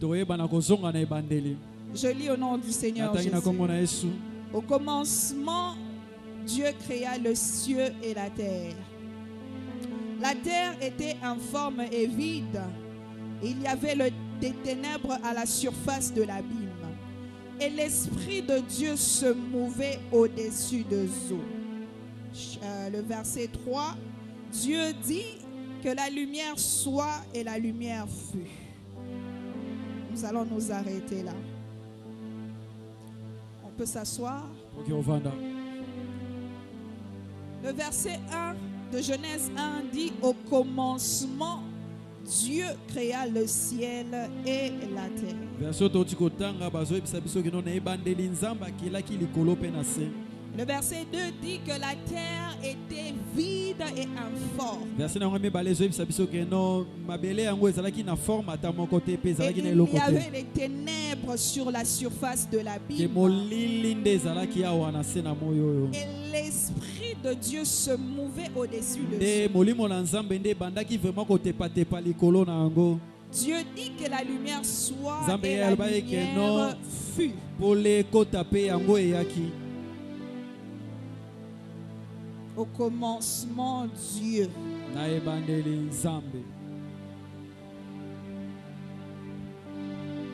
Je lis au nom du Seigneur Jésus. Au commencement, Dieu créa le ciel et la terre. La terre était informe et vide. Il y avait des ténèbres à la surface de l'abîme. Et l'Esprit de Dieu se mouvait au-dessus des eaux. Le verset 3, Dieu dit que la lumière soit et la lumière fut. Nous allons nous arrêter là. On peut s'asseoir. Le verset 1 de Genèse 1 dit: au commencement, Dieu créa le ciel et la terre. Le verset 2 dit que la terre était vide et informe. Et il y avait des ténèbres sur la surface de l'abîme. Et l'Esprit de Dieu se mouvait au-dessus de tout. Dieu dit que la lumière soit et la lumière fut. Au commencement, Dieu.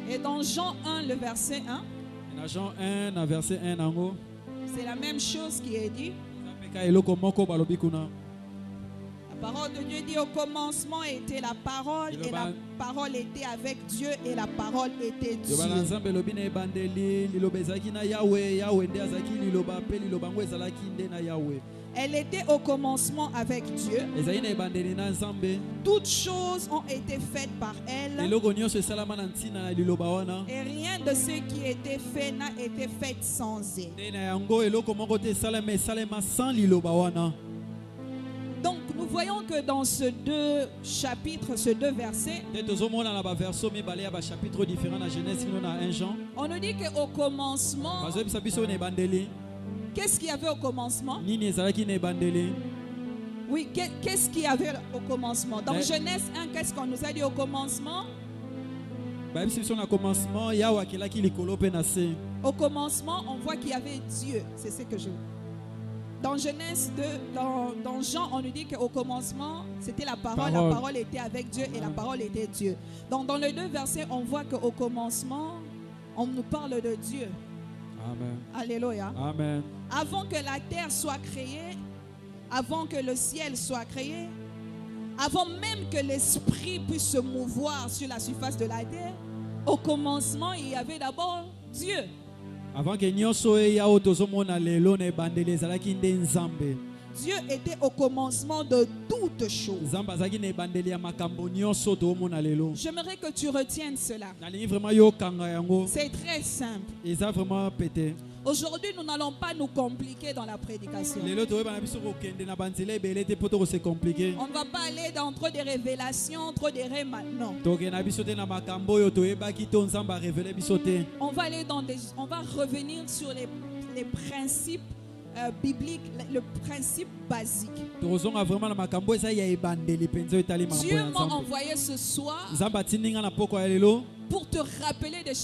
Et dans Jean 1, le verset 1, c'est la même chose qui est dit. La parole de Dieu dit: au commencement était la parole, et la parole était avec Dieu, et la parole était Dieu. Elle était au commencement avec Dieu. Toutes choses ont été faites par elle. Et rien de ce qui était fait n'a été fait sans elle. Donc nous voyons que dans ces deux chapitres, ces deux versets, on nous dit qu'au commencement, qu'est-ce qu'il y avait au commencement? Oui, qu'est-ce qu'il y avait au commencement? Dans Genèse 1, qu'est-ce qu'on nous a dit au commencement? Au commencement, on voit qu'il y avait Dieu. C'est ce que je veux. Dans Genèse 2, dans Jean, on nous dit qu'au commencement, c'était la parole était avec Dieu et la parole était Dieu. Donc dans les deux versets, on voit qu'au commencement, on nous parle de Dieu. Amen. Alléluia. Amen. Avant que la terre soit créée, avant que le ciel soit créé, avant même que l'esprit puisse se mouvoir sur la surface de la terre, au commencement, il y avait d'abord Dieu. Avant que Dieu était au commencement de toutes choses. J'aimerais que tu retiennes cela. C'est très simple. Aujourd'hui, nous n'allons pas nous compliquer dans la prédication. On ne va pas aller dans trop de révélations, trop de rêves maintenant. On va revenir sur les principes biblique, le principe basique. Dieu m'a envoyé ce soir pour te rappeler de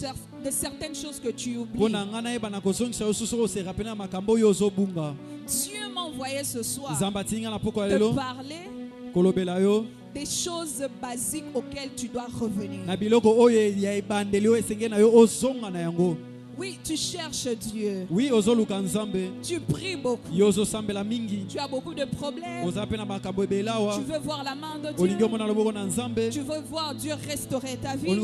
certaines choses que tu oublies. Dieu m'a envoyé ce soir te parler des choses basiques auxquelles tu dois revenir. Oui, tu cherches Dieu. Tu pries beaucoup. Tu as beaucoup de problèmes. Tu veux voir la main de Dieu. Tu veux voir Dieu restaurer ta vie. Tu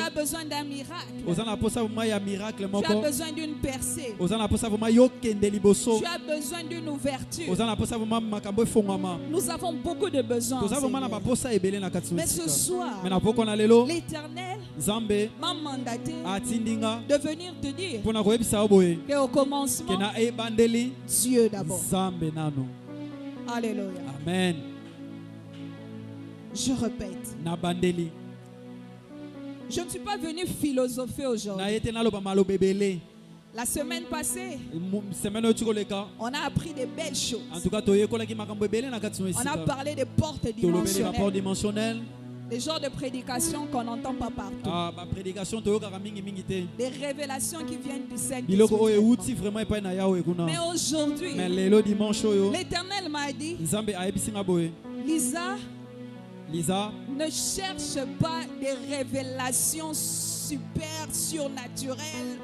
as besoin d'un miracle. Tu as besoin d'une percée. Tu as besoin d'une ouverture. Nous avons beaucoup de besoins. Mais ce soir, l'Éternel m'a mandaté de venir te dire qu'au commencement, Dieu d'abord. Alléluia. Amen. Je répète. Je ne suis pas venu philosopher aujourd'hui. La semaine passée, on a appris des belles choses. On a parlé des portes dimensionnelles. Les genres de prédications qu'on n'entend pas partout. Des révélations qui viennent du Saint-Esprit. Mais aujourd'hui, l'Éternel m'a dit, Lisa, ne cherche pas des révélations super surnaturelles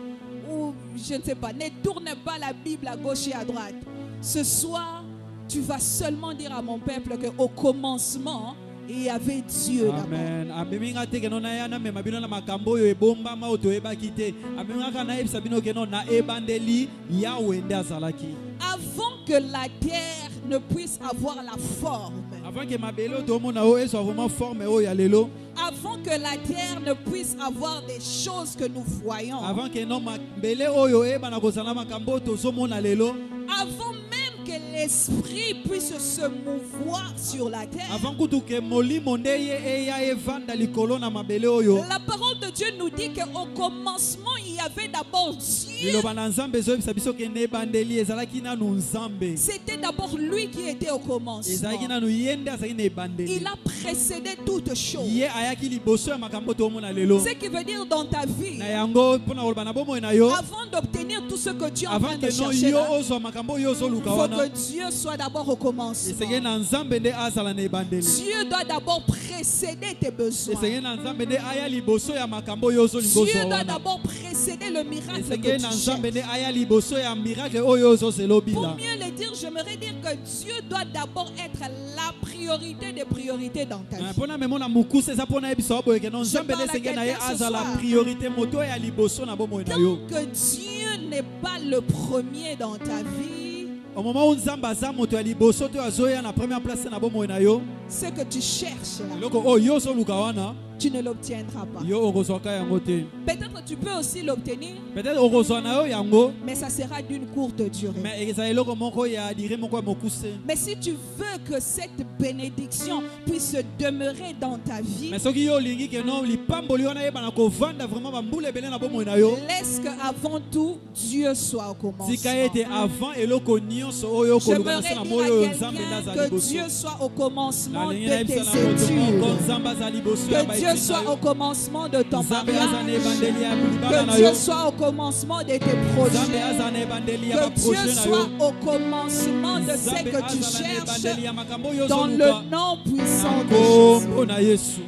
ou je ne sais pas, ne tourne pas la Bible à gauche et à droite. Ce soir, tu vas seulement dire à mon peuple qu'au commencement, il y avait Dieu d'abord. Avant que la terre ne puisse avoir la forme, avant que la terre ne puisse avoir des choses que nous voyons, avant même que l'esprit puisse se mouvoir sur la terre, la parole de Dieu nous dit qu'au commencement il y avait d'abord Dieu. C'était d'abord lui qui était au commencement. Il a précédé toutes choses. Ce qui veut dire dans ta vie, avant d'obtenir tout ce que Dieu est en train de chercher là, il faut que Dieu soit d'abord au commencement. Dieu doit d'abord précéder tes besoins. Dieu doit d'abord précéder le miracle que tu cherches. Pour mieux le dire, j'aimerais dire que Dieu doit d'abord être la priorité des priorités dans ta vie. Je parle à quelqu'un ce soir. Tant que Dieu n'est pas le premier dans ta vie, ce que tu cherches là, tu ne l'obtiendras pas. Peut-être tu peux aussi l'obtenir, mais ça sera d'une courte durée. Mais si tu veux que cette bénédiction puisse demeurer dans ta vie, laisse qu'avant tout Dieu soit au commencement. J'aimerais dire à quelqu'un que Dieu soit au commencement de tes études, que Dieu soit au commencement de ton mariage, que Dieu soit au commencement de tes projets, que Dieu soit au commencement de ce que tu cherches dans le nom puissant de Jésus.